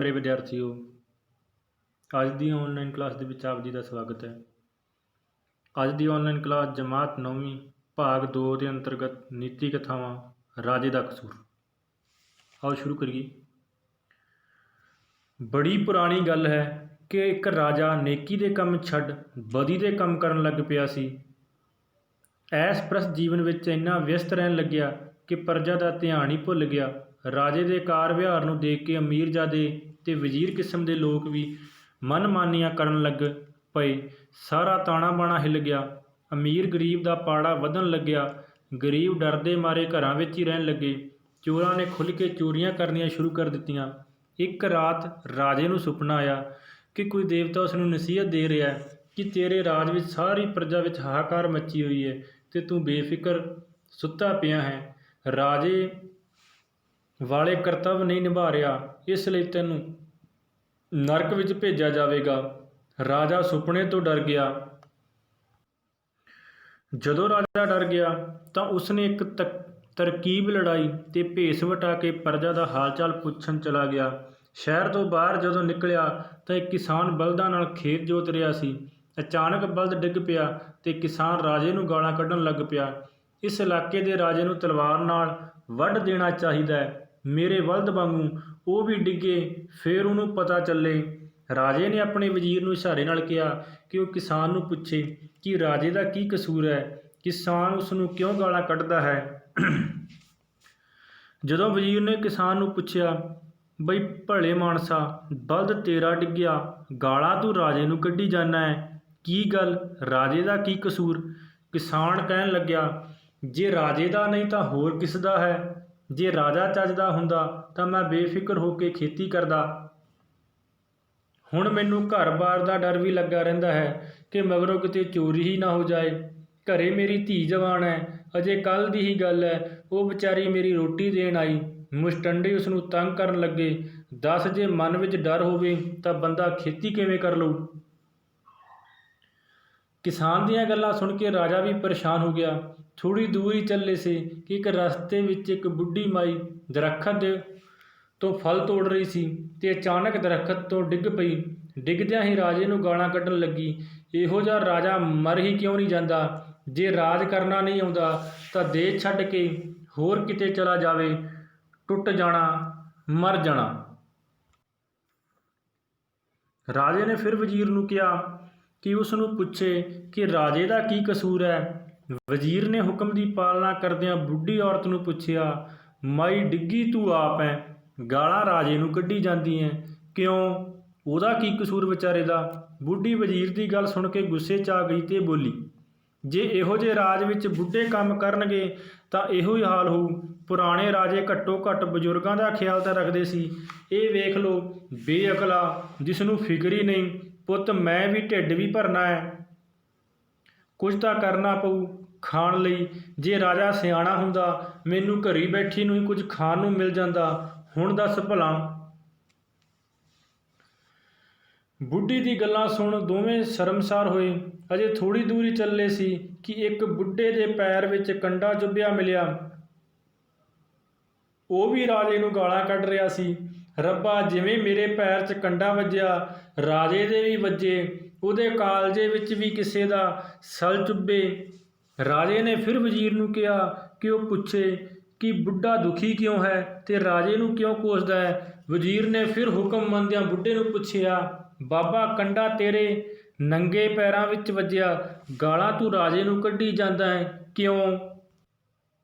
ਮੇਰੇ ਵਿਦਿਆਰਥੀਓ, ਅੱਜ ਦੀ online class ਦੇ ਵਿੱਚ ਆਪ ਜੀ ਦਾ ਸਵਾਗਤ ਹੈ। ਅੱਜ ਦੀ ਆਨਲਾਈਨ ਕਲਾਸ ਜਮਾਤ 9ਵੀਂ ਭਾਗ 2 ਦੇ ਅੰਤਰਗਤ ਨੀਤੀ ਕਥਾਵਾਂ ਰਾਜੇ ਦਾ ਕਸੂਰ। ਆਓ ਸ਼ੁਰੂ ਕਰੀਏ। ਬੜੀ ਪੁਰਾਣੀ ਗੱਲ ਹੈ ਕਿ ਇੱਕ ਰਾਜਾ ਨੇਕੀ ਦੇ ਕੰਮ ਛੱਡ ਬਦੀ ਦੇ ਕੰਮ ਕਰਨ ਲੱਗ ਪਿਆ ਸੀ। ਐਸ-ਪ੍ਰਸਤ ਜੀਵਨ ਵਿੱਚ ਇੰਨਾ ਵਿਅਸਤ ਰਹਿਣ ਲੱਗਿਆ ਕਿ ਪ੍ਰਜਾ ਦਾ ਧਿਆਨ ਹੀ ਭੁੱਲ ਗਿਆ। ਰਾਜੇ ਦੇ ਕਾਰ ਵਿਹਾਰ ਨੂੰ ਦੇਖ ਕੇ ਅਮੀਰਜ਼ਾਦੇ ਤੇ ਵਜ਼ੀਰ ਕਿਸਮ ਦੇ ਲੋਕ ਵੀ ਮਨਮਾਨੀਆਂ ਕਰਨ ਲੱਗ ਪਏ। ਸਾਰਾ ਤਾਣਾ ਬਾਣਾ ਹਿੱਲ ਗਿਆ। ਅਮੀਰ ਗਰੀਬ ਦਾ ਪਾੜਾ ਵਧਣ ਲੱਗਿਆ। ਗਰੀਬ ਡਰਦੇ ਮਾਰੇ ਘਰਾਂ ਵਿੱਚ ਹੀ ਰਹਿਣ ਲੱਗੇ। ਚੋਰਾਂ ਨੇ ਖੁੱਲ੍ਹ ਕੇ ਚੋਰੀਆਂ ਕਰਨੀਆਂ ਸ਼ੁਰੂ ਕਰ ਦਿੱਤੀਆਂ। ਇੱਕ ਰਾਤ ਰਾਜੇ ਨੂੰ ਸੁਪਨਾ ਆਇਆ ਕਿ ਕੋਈ ਦੇਵਤਾ ਉਸ ਨੂੰ ਨਸੀਹਤ ਦੇ ਰਿਹਾ ਕਿ ਤੇਰੇ ਰਾਜ ਵਿੱਚ ਸਾਰੀ ਪ੍ਰਜਾ ਵਿੱਚ ਹਾਹਾਕਾਰ ਮੱਚੀ ਹੋਈ ਹੈ ਤੇ ਤੂੰ ਬੇਫਿਕਰ ਸੁੱਤਾ ਪਿਆ ਹੈ। ਰਾਜੇ ਵਾਲੇ ਕਰਤੱਵ ਨਹੀਂ ਨਿਭਾ ਰਿਹਾ, ਇਸ ਲਈ ਤੈਨੂੰ ਨਰਕ ਵਿੱਚ ਭੇਜਿਆ ਜਾਵੇਗਾ। ਰਾਜਾ ਸੁਪਨੇ ਤੋਂ ਡਰ ਗਿਆ। ਜਦੋਂ ਰਾਜਾ ਡਰ ਗਿਆ ਤਾਂ ਉਸਨੇ ਇੱਕ ਤਰਕੀਬ ਲੜਾਈ ਤੇ ਭੇਸ ਵਟਾ ਕੇ ਪ੍ਰਜਾ ਦਾ ਹਾਲ ਚਾਲ ਪੁੱਛਣ ਚਲਾ ਗਿਆ। ਸ਼ਹਿਰ ਤੋਂ ਬਾਹਰ ਜਦੋਂ ਨਿਕਲਿਆ ਤਾਂ ਇੱਕ ਕਿਸਾਨ ਬਲਦਾਂ ਨਾਲ ਖੇਤ ਜੋਤ ਰਿਹਾ ਸੀ। ਅਚਾਨਕ ਬਲਦ ਡਿੱਗ ਪਿਆ ਤੇ ਕਿਸਾਨ ਰਾਜੇ ਨੂੰ ਗਾਲਾਂ ਕੱਢਣ ਲੱਗ ਪਿਆ। ਇਸ ਇਲਾਕੇ ਦੇ ਰਾਜੇ ਨੂੰ ਤਲਵਾਰ ਨਾਲ ਵੱਢ ਦੇਣਾ ਚਾਹੀਦਾ ਹੈ, ਮੇਰੇ ਬਲਦ ਵਾਂਗੂ ਉਹ ਵੀ ਡਿੱਗੇ ਫਿਰ ਉਹਨੂੰ ਪਤਾ ਚੱਲੇ। ਰਾਜੇ ਨੇ ਆਪਣੇ ਵਜ਼ੀਰ ਨੂੰ ਇਸ਼ਾਰੇ ਨਾਲ ਕਿਹਾ ਕਿ ਉਹ ਕਿਸਾਨ ਨੂੰ ਪੁੱਛੇ ਕਿ ਰਾਜੇ ਦਾ ਕੀ ਕਸੂਰ ਹੈ, ਕਿਸਾਨ ਉਸ ਨੂੰ ਕਿਉਂ ਗਾਲਾਂ ਕੱਢਦਾ ਹੈ। ਜਦੋਂ ਵਜ਼ੀਰ ਨੇ ਕਿਸਾਨ ਨੂੰ ਪੁੱਛਿਆ, ਬਈ ਭਲੇ ਮਾਨਸਾ, ਬਲਦ ਤੇਰਾ ਡਿੱਗਿਆ, ਗਾਲਾਂ ਤੂੰ ਰਾਜੇ ਨੂੰ ਕੱਢੀ ਜਾਂਦਾ ਹੈ, ਕੀ ਗੱਲ, ਰਾਜੇ ਦਾ ਕੀ ਕਸੂਰ? ਕਿਸਾਨ ਕਹਿਣ ਲੱਗਿਆ, ਜੇ ਰਾਜੇ ਦਾ ਨਹੀਂ ਤਾਂ ਹੋਰ ਕਿਸ ਦਾ ਹੈ? ਜੇ ਰਾਜਾ ਚੱਜਦਾ ਹੁੰਦਾ ਤਾਂ ਮੈਂ ਬੇਫਿਕਰ ਹੋ ਕੇ ਖੇਤੀ ਕਰਦਾ। ਹੁਣ ਮੈਨੂੰ ਘਰ-ਬਾਰ ਦਾ ਡਰ ਵੀ ਲੱਗਾ ਰਹਿੰਦਾ ਹੈ ਕਿ ਮਗਰੋਂ ਕਿਤੇ ਚੋਰੀ ਹੀ ਨਾ ਹੋ ਜਾਏ। ਘਰੇ ਮੇਰੀ ਧੀ ਜਵਾਨ ਹੈ, ਅਜੇ ਕੱਲ੍ਹ ਦੀ ਹੀ ਗੱਲ ਹੈ, ਉਹ ਵਿਚਾਰੀ ਮੇਰੀ ਰੋਟੀ ਦੇਣ ਆਈ। ਮੁਸ਼ਟੰਡੇ ਉਸ ਨੂੰ ਤੰਗ ਕਰਨ ਲੱਗੇ। ਦੱਸ, ਜੇ ਮਨ ਵਿੱਚ ਡਰ ਹੋਵੇ ਤਾਂ ਬੰਦਾ ਖੇਤੀ ਕਿਵੇਂ ਕਰ ਲਊ? ਕਿਸਾਨ ਦੀਆਂ ਗੱਲਾਂ ਸੁਣ ਕੇ ਰਾਜਾ ਵੀ ਪਰੇਸ਼ਾਨ ਹੋ ਗਿਆ। ਥੋੜ੍ਹੀ ਦੂਰ ਹੀ ਚੱਲੇ ਸੀ ਕਿ ਇੱਕ ਰਸਤੇ ਵਿੱਚ ਇੱਕ ਬੁੱਢੀ ਮਾਈ ਦਰੱਖਤ ਤੋਂ ਫਲ ਤੋੜ ਰਹੀ ਸੀ ਤੇ ਅਚਾਨਕ ਦਰੱਖਤ ਤੋਂ ਡਿੱਗ ਪਈ। ਡਿੱਗਦਿਆਂ ਹੀ ਰਾਜੇ ਨੂੰ ਗਾਲਾਂ ਕੱਢਣ ਲੱਗੀ। ਇਹੋ ਜਿਹਾ ਰਾਜਾ ਮਰ ਹੀ ਕਿਉਂ ਨਹੀਂ ਜਾਂਦਾ? ਜੇ ਰਾਜ ਕਰਨਾ ਨਹੀਂ ਆਉਂਦਾ ਤਾਂ ਦੇਸ਼ ਛੱਡ ਕੇ ਹੋਰ ਕਿਤੇ ਚਲਾ ਜਾਵੇ, ਟੁੱਟ ਜਾਣਾ, ਮਰ ਜਾਣਾ। ਰਾਜੇ ਨੇ ਫਿਰ ਵਜ਼ੀਰ ਨੂੰ ਕਿਹਾ ਕਿ ਉਸ ਨੂੰ ਪੁੱਛੇ ਕਿ ਰਾਜੇ ਦਾ ਕੀ ਕਸੂਰ ਹੈ। ਵਜ਼ੀਰ ਨੇ ਹੁਕਮ ਦੀ ਪਾਲਣਾ ਕਰਦਿਆਂ ਬੁੱਢੀ ਔਰਤ ਨੂੰ ਪੁੱਛਿਆ, ਮਾਈ ਡਿੱਗੀ ਤੂੰ ਆਪ ਹੈ, ਗਾਲਾਂ ਰਾਜੇ ਨੂੰ ਕੱਢੀ ਜਾਂਦੀ ਹੈ, ਕਿਉਂ, ਉਹਦਾ ਕੀ ਕਸੂਰ ਵਿਚਾਰੇ ਦਾ? ਬੁੱਢੀ ਵਜ਼ੀਰ ਦੀ ਗੱਲ ਸੁਣ ਕੇ ਗੁੱਸੇ 'ਚ ਆ ਗਈ ਤੇ ਬੋਲੀ, ਜੇ ਇਹੋ ਜਿਹੇ ਰਾਜ ਵਿੱਚ ਬੁੱਢੇ ਕੰਮ ਕਰਨਗੇ ਤਾਂ ਇਹੋ ਹੀ ਹਾਲ ਹੋਊ। ਪੁਰਾਣੇ ਰਾਜੇ ਘੱਟੋ ਘੱਟ ਬਜ਼ੁਰਗਾਂ ਦਾ ਖਿਆਲ ਤਾਂ ਰੱਖਦੇ ਸੀ। ਇਹ ਵੇਖ ਲਓ ਬੇਅਕਲਾ, ਜਿਸ ਨੂੰ ਫਿਕਰ ਹੀ ਨਹੀਂ। ਪੁੱਤ, ਮੈਂ ਵੀ ਢਿੱਡ ਵੀ ਭਰਨਾ ਹੈ, ਕੁਝ ਤਾਂ ਕਰਨਾ ਪਊ ਖਾਣ ਲਈ। ਜੇ ਰਾਜਾ ਸਿਆਣਾ ਹੁੰਦਾ ਮੈਨੂੰ ਘਰੀ ਬੈਠੀ ਨੂੰ ਹੀ ਕੁਝ ਖਾਣ ਨੂੰ ਮਿਲ ਜਾਂਦਾ। ਹੁਣ ਦੱਸ ਭਲਾ। ਬੁੱਢੀ ਦੀ ਗੱਲਾਂ ਸੁਣ ਦੋਵੇਂ ਸ਼ਰਮਸਾਰ ਹੋਏ। ਅਜੇ ਥੋੜ੍ਹੀ ਦੂਰ ਹੀ ਚੱਲੇ ਸੀ ਕਿ ਇੱਕ ਬੁੱਢੇ ਦੇ ਪੈਰ ਵਿੱਚ ਕੰਡਾ ਚੁੱਭਿਆ ਮਿਲਿਆ। ਉਹ ਵੀ ਰਾਜੇ ਨੂੰ ਗਾਲਾਂ ਕੱਢ ਰਿਹਾ ਸੀ। ਰੱਬਾ, ਜਿਵੇਂ ਮੇਰੇ ਪੈਰ 'ਚ ਕੰਡਾ ਵੱਜਿਆ, ਰਾਜੇ ਦੇ ਵੀ ਵੱਜੇ, ਉਹਦੇ ਕਾਲਜੇ ਵਿੱਚ ਵੀ ਕਿਸੇ ਦਾ ਸਲ ਚੁੱਭੇ। ਰਾਜੇ ਨੇ ਫਿਰ ਵਜ਼ੀਰ ਨੂੰ ਕਿਹਾ ਕਿ ਉਹ ਪੁੱਛੇ ਕਿ ਬੁੱਢਾ ਦੁਖੀ ਕਿਉਂ ਹੈ ਤੇ ਰਾਜੇ ਨੂੰ ਕਿਉਂ ਕੋਸਦਾ ਹੈ। ਵਜ਼ੀਰ ਨੇ ਫਿਰ ਹੁਕਮ ਮੰਨਦਿਆਂ ਬੁੱਢੇ ਨੂੰ ਪੁੱਛਿਆ, ਬਾਬਾ, ਕੰਡਾ ਤੇਰੇ ਨੰਗੇ ਪੈਰਾਂ ਵਿੱਚ ਵੱਜਿਆ, ਗਾਲਾਂ ਤੂੰ ਰਾਜੇ ਨੂੰ ਕੱਢੀ ਜਾਂਦਾ ਹੈ, ਕਿਉਂ?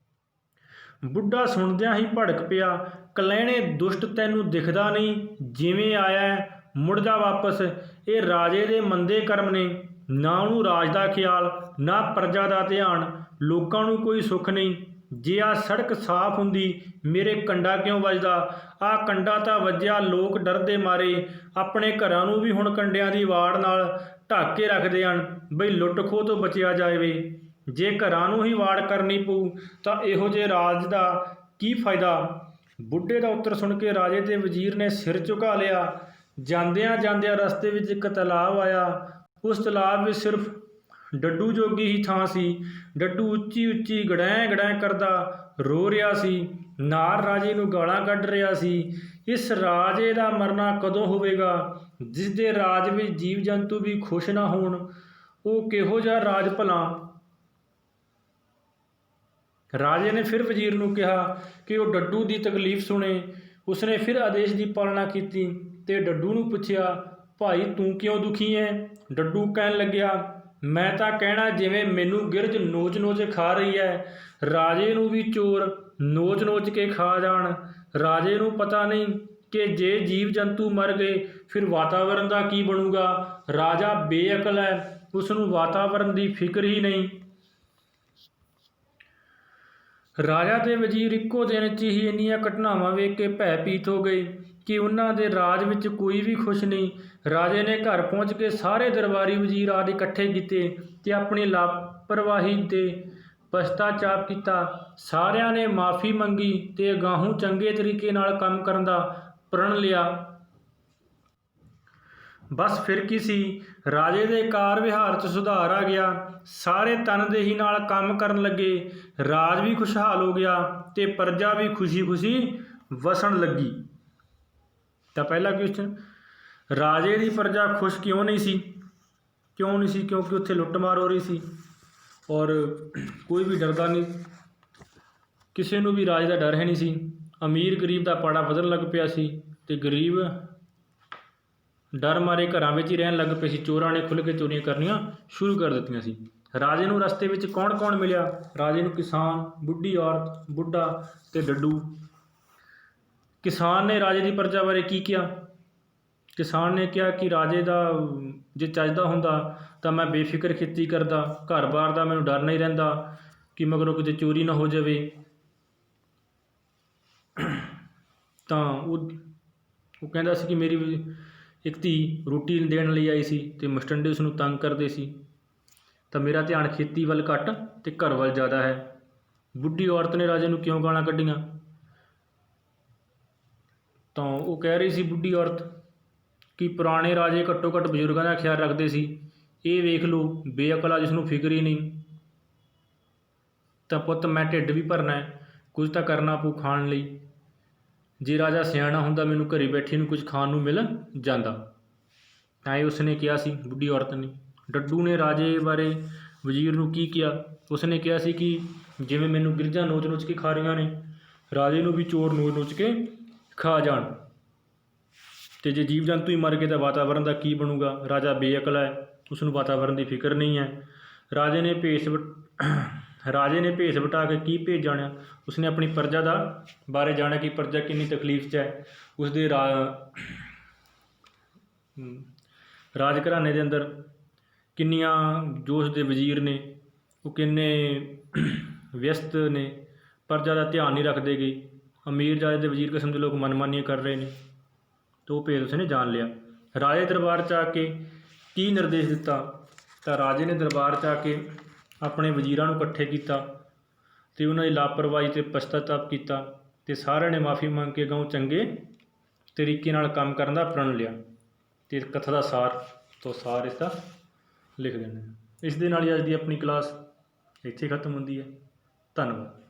ਬੁੱਢਾ ਸੁਣਦਿਆਂ ਹੀ ਭੜਕ ਪਿਆ, ਕਲਹਿਣੇ ਦੁਸ਼ਟ, ਤੈਨੂੰ ਦਿਖਦਾ ਨਹੀਂ? ਜਿਵੇਂ ਆਇਆ ਮੁੜ ਜਾ ਵਾਪਸ। ਇਹ ਰਾਜੇ ਦੇ ਮੰਦੇ ਕਰਮ ਨੇ, ਨਾ ਉਹਨੂੰ ਰਾਜ ਦਾ ਖਿਆਲ, ਨਾ ਪ੍ਰਜਾ ਦਾ ਧਿਆਨ, ਲੋਕਾਂ ਨੂੰ ਕੋਈ ਸੁੱਖ ਨਹੀਂ। ਜੇ ਆਹ ਸੜਕ ਸਾਫ਼ ਹੁੰਦੀ ਮੇਰੇ ਕੰਡਾ ਕਿਉਂ ਵੱਜਦਾ? ਆਹ ਕੰਡਾ ਤਾਂ ਵੱਜਿਆ, ਲੋਕ ਡਰਦੇ ਮਾਰੇ ਆਪਣੇ ਘਰਾਂ ਨੂੰ ਵੀ ਹੁਣ ਕੰਡਿਆਂ ਦੀ ਵਾੜ ਨਾਲ ਢੱਕ ਕੇ ਰੱਖਦੇ ਹਨ, ਬਈ ਲੁੱਟ ਖੋਹ ਤੋਂ ਬਚਿਆ ਜਾਵੇ। ਜੇ ਘਰਾਂ ਨੂੰ ਹੀ ਵਾੜ ਕਰਨੀ ਪਊ ਤਾਂ ਇਹੋ ਜਿਹੇ ਰਾਜ ਦਾ ਕੀ ਫਾਇਦਾ? ਬੁੱਢੇ ਦਾ ਉੱਤਰ ਸੁਣ ਕੇ ਰਾਜੇ ਤੇ ਵਜ਼ੀਰ ਨੇ ਸਿਰ ਝੁਕਾ ਲਿਆ। ਜਾਂਦਿਆਂ ਜਾਂਦਿਆਂ ਰਸਤੇ ਵਿੱਚ ਇੱਕ ਤਲਾਬ ਆਇਆ। ਉਸ ਤਲਾਬ ਵਿੱਚ ਸਿਰਫ ਡੱਡੂ ਜੋਗੀ ਹੀ ਥਾਂ ਸੀ। ਡੱਡੂ ਉੱਚੀ ਉੱਚੀ ਗੜੈਂ ਗੜੈਂ ਕਰਦਾ ਰੋ ਰਿਹਾ ਸੀ। ਨਾਰ ਰਾਜੇ ਨੂੰ ਗਾਲਾਂ ਕੱਢ ਰਿਹਾ ਸੀ। ਇਸ ਰਾਜੇ ਦਾ ਮਰਨਾ ਕਦੋਂ ਹੋਵੇਗਾ, ਜਿਸ ਦੇ ਰਾਜ ਵਿੱਚ ਜੀਵ ਜੰਤੂ ਵੀ ਖੁਸ਼ ਨਾ ਹੋਣ। ਉਹ ਕਿਹੋ ਜਿਹਾ ਰਾਜ ਭਲਾ। ਰਾਜੇ ਨੇ ਫਿਰ ਵਜ਼ੀਰ ਨੂੰ ਕਿਹਾ ਕਿ ਉਹ ਡੱਡੂ ਦੀ ਤਕਲੀਫ ਸੁਣੇ। ਉਸਨੇ ਫਿਰ ਆਦੇਸ਼ ਦੀ ਪਾਲਣਾ ਕੀਤੀ ਤੇ ਡੱਡੂ ਨੂੰ ਪੁੱਛਿਆ, ਭਾਈ ਤੂੰ ਕਿਉਂ ਦੁਖੀ ਹੈ? ਡੱਡੂ ਕਹਿਣ ਲੱਗਿਆ, ਮੈਂ ਤਾਂ ਕਹਿਣਾ ਜਿਵੇਂ ਮੈਨੂੰ ਗਿਰਝ ਨੋਚ ਨੋਚ ਖਾ ਰਹੀ ਹੈ, ਰਾਜੇ ਨੂੰ ਵੀ ਚੋਰ ਨੋਚ ਨੋਚ ਕੇ ਖਾ ਜਾਣ। ਰਾਜੇ ਨੂੰ ਪਤਾ ਨਹੀਂ ਕਿ ਜੇ ਜੀਵ ਜੰਤੂ ਮਰ ਗਏ ਫਿਰ ਵਾਤਾਵਰਨ ਦਾ ਕੀ ਬਣੂਗਾ। ਰਾਜਾ ਬੇਅਕਲ ਹੈ, ਉਸ ਨੂੰ ਵਾਤਾਵਰਨ ਦੀ ਫਿਕਰ ਹੀ ਨਹੀਂ। ਰਾਜਾ ਤੇ ਵਜ਼ੀਰ ਇੱਕੋ ਦਿਨ 'ਚ ਹੀ ਇੰਨੀਆਂ ਘਟਨਾਵਾਂ ਵੇਖ ਕੇ ਭੈਭੀਤ ਹੋ ਗਏ ਕਿ ਉਹਨਾਂ ਦੇ ਰਾਜ ਵਿੱਚ ਕੋਈ ਵੀ ਖੁਸ਼ ਨਹੀਂ। ਰਾਜੇ ਨੇ ਘਰ ਪਹੁੰਚ ਕੇ ਸਾਰੇ ਦਰਬਾਰੀ ਵਜ਼ੀਰ ਆਦਿ ਇਕੱਠੇ ਕੀਤੇ ਤੇ ਆਪਣੀ ਲਾਪਰਵਾਹੀ ਤੇ ਪਛਤਾਚਾਪ ਕੀਤਾ। ਸਾਰਿਆਂ ਨੇ ਮਾਫ਼ੀ ਮੰਗੀ ਤੇ ਅਗਾਂਹੋਂ ਚੰਗੇ ਤਰੀਕੇ ਨਾਲ ਕੰਮ ਕਰਨ ਦਾ ਪ੍ਰਣ ਲਿਆ। ਬਸ ਫਿਰ ਕੀ ਸੀ, ਰਾਜੇ ਦੇ ਕਾਰ ਵਿਹਾਰ 'ਚ ਸੁਧਾਰ ਆ ਗਿਆ। ਸਾਰੇ ਤਨਦੇਹੀ ਨਾਲ ਕੰਮ ਕਰਨ ਲੱਗੇ। ਰਾਜ ਵੀ ਖੁਸ਼ਹਾਲ ਹੋ ਗਿਆ ਤੇ ਪ੍ਰਜਾ ਵੀ ਖੁਸ਼ੀ ਖੁਸ਼ੀ ਵਸਣ ਲੱਗੀ। ਤਾਂ ਪਹਿਲਾ ਕੁਐਸਚਨ, ਰਾਜੇ ਦੀ ਪ੍ਰਜਾ ਖੁਸ਼ ਕਿਉਂ ਨਹੀਂ ਸੀ? ਕਿਉਂਕਿ ਉੱਥੇ ਲੁੱਟਮਾਰ ਹੋ ਰਹੀ ਸੀ ਔਰ ਕੋਈ ਵੀ ਡਰਦਾ ਨਹੀਂ, ਕਿਸੇ ਨੂੰ ਵੀ ਰਾਜ ਦਾ ਡਰ ਹੈ ਨਹੀਂ ਸੀ। ਅਮੀਰ ਗਰੀਬ ਦਾ ਪਾੜਾ ਵਧਣ ਲੱਗ ਪਿਆ ਸੀ ਤੇ ਗਰੀਬ ਡਰ ਮਾਰੇ ਘਰਾਂ ਵਿੱਚ ਹੀ ਰਹਿਣ ਲੱਗ ਪਏ ਸੀ। ਚੋਰਾਂ ਨੇ ਖੁੱਲ੍ਹ ਕੇ ਚੋਰੀਆਂ ਕਰਨੀਆਂ ਸ਼ੁਰੂ ਕਰ ਦਿੱਤੀਆਂ ਸੀ। ਰਾਜੇ ਨੂੰ ਰਸਤੇ ਵਿੱਚ ਕੌਣ ਕੌਣ ਮਿਲਿਆ? ਰਾਜੇ ਨੂੰ ਕਿਸਾਨ, ਬੁੱਢੀ ਔਰਤ, ਬੁੱਢਾ ਤੇ ਡੱਡੂ। ਕਿਸਾਨ ਨੇ ਰਾਜੇ ਦੀ ਪ੍ਰਜਾ ਬਾਰੇ ਕੀ ਕਿਹਾ? ਕਿਸਾਨ ਨੇ ਕਿਹਾ ਕਿ ਰਾਜੇ ਦਾ ਜੇ ਚੱਜਦਾ ਹੁੰਦਾ ਤਾਂ ਮੈਂ ਬੇਫਿਕਰ ਖੇਤੀ ਕਰਦਾ, ਘਰ-ਬਾਰ ਦਾ ਮੈਨੂੰ ਡਰ ਨਹੀਂ ਰਹਿੰਦਾ ਕਿ ਮਗਰੋਂ ਕਿਤੇ ਚੋਰੀ ਨਾ ਹੋ ਜਾਵੇ। ਤਾਂ ਉਹ ਕਹਿੰਦਾ ਸੀ ਕਿ ਮੇਰੀ ਇੱਕ ਧੀ ਰੋਟੀ ਦੇਣ ਲਈ ਆਈ ਸੀ ਤੇ ਮਸਟੰਡੇ ਉਸ ਨੂੰ ਤੰਗ ਕਰਦੇ ਸੀ, ਤਾਂ ਮੇਰਾ ਧਿਆਨ ਖੇਤੀ ਵੱਲ ਘੱਟ ਤੇ ਘਰ ਵੱਲ ਜ਼ਿਆਦਾ ਹੈ। ਬੁੱਢੀ ਔਰਤ ਨੇ ਰਾਜੇ ਨੂੰ ਕਿਉਂ ਗਾਲਾਂ ਕੱਢੀਆਂ? ਤਾਂ ਉਹ ਕਹਿ ਰਹੀ ਸੀ ਬੁੱਢੀ ਔਰਤ ਕਿ ਪੁਰਾਣੇ ਰਾਜੇ ਘੱਟੋ ਘੱਟ ਬਜ਼ੁਰਗਾਂ ਦਾ ਖਿਆਲ ਰੱਖਦੇ ਸੀ, ਇਹ ਵੇਖ ਲਓ ਬੇਅਕਲਾ ਜਿਸ ਨੂੰ ਫਿਕਰ ਹੀ ਨਹੀਂ। ਤਾਂ ਪੁੱਤ ਮੈਂ ਢਿੱਡ ਵੀ ਭਰਨਾ ਹੈ, ਕੁਝ ਤਾਂ ਕਰਨਾ ਪਊ ਖਾਣ ਲਈ। ਜੇ ਰਾਜਾ ਸਿਆਣਾ ਹੁੰਦਾ ਮੈਨੂੰ ਘਰੇ ਬੈਠੀ ਨੂੰ ਕੁਝ ਖਾਣ ਨੂੰ ਮਿਲ ਜਾਂਦਾ। ਤਾਂ ਇਹ ਉਸਨੇ ਕਿਹਾ ਸੀ ਬੁੱਢੀ ਔਰਤ ਨੇ। ਡੱਡੂ ਨੇ ਰਾਜੇ ਬਾਰੇ ਵਜ਼ੀਰ ਨੂੰ ਕੀ ਕਿਹਾ? ਉਸਨੇ ਕਿਹਾ ਸੀ ਕਿ ਜਿਵੇਂ ਮੈਨੂੰ ਗਿਰਝਾਂ ਨੋਚ ਨੋਚ ਕੇ ਖਾ ਰਹੀਆਂ ਨੇ, ਰਾਜੇ ਨੂੰ ਵੀ ਚੋਰ ਨੋਚ ਨੋਚ ਕੇ ਖਾ ਜਾਣ। ਅਤੇ ਜੇ ਜੀਵ ਜੰਤੂ ਹੀ ਮਰ ਗਏ ਤਾਂ ਵਾਤਾਵਰਨ ਦਾ ਕੀ ਬਣੂਗਾ। ਰਾਜਾ ਬੇਅਕਲ ਹੈ, ਉਸ ਨੂੰ ਵਾਤਾਵਰਨ ਦੀ ਫਿਕਰ ਨਹੀਂ ਹੈ। ਰਾਜੇ ਨੇ ਭੇਸ ਵਟਾ ਕੇ ਕੀ ਭੇਜ ਜਾਣਿਆ? ਉਸਨੇ ਆਪਣੀ ਪ੍ਰਜਾ ਦਾ ਬਾਰੇ ਜਾਣਿਆ ਕਿ ਪ੍ਰਜਾ ਕਿੰਨੀ ਤਕਲੀਫ 'ਚ ਹੈ। ਉਸਦੇ ਰਾਜ ਘਰਾਣੇ ਦੇ ਅੰਦਰ ਕਿੰਨੀਆਂ ਜੋ ਉਸਦੇ ਵਜ਼ੀਰ ਨੇ ਉਹ ਕਿੰਨੇ ਵਿਅਸਤ ਨੇ, ਪ੍ਰਜਾ ਦਾ ਧਿਆਨ ਨਹੀਂ ਰੱਖਦੇ ਗੇ। ਅਮੀਰ ਜਾਤ ਦੇ ਵਜ਼ੀਰ ਕਿਸਮ ਦੇ ਲੋਕ ਮਨਮਾਨੀਆਂ ਕਰ ਰਹੇ ਨੇ। ਤਾਂ ਉਹ ਭੇਦ ਉਸਨੇ ਜਾਣ ਲਿਆ। ਰਾਜੇ ਦਰਬਾਰ 'ਚ ਆ ਕੇ ਕੀ ਨਿਰਦੇਸ਼ ਦਿੱਤਾ? ਤਾਂ ਰਾਜੇ ਨੇ ਦਰਬਾਰ 'ਚ ਆ ਕੇ ਆਪਣੇ ਵਜ਼ੀਰਾਂ ਨੂੰ ਇਕੱਠੇ ਕੀਤਾ ਅਤੇ ਉਹਨਾਂ ਦੀ ਲਾਪਰਵਾਹੀ 'ਤੇ ਪਛਤਾਤਾਪ ਕੀਤਾ ਅਤੇ ਸਾਰਿਆਂ ਨੇ ਮਾਫ਼ੀ ਮੰਗ ਕੇ ਅੱਗੋਂ ਚੰਗੇ ਤਰੀਕੇ ਨਾਲ ਕੰਮ ਕਰਨ ਦਾ ਪ੍ਰਣ ਲਿਆ। ਅਤੇ ਕਥਾ ਦਾ ਸਾਰ ਇਸ ਦਾ ਲਿਖ ਦਿੰਦੇ ਹਾਂ। ਇਸ ਦੇ ਨਾਲ ਹੀ ਅੱਜ ਦੀ ਆਪਣੀ ਕਲਾਸ ਇੱਥੇ ਖਤਮ ਹੁੰਦੀ ਹੈ। ਧੰਨਵਾਦ।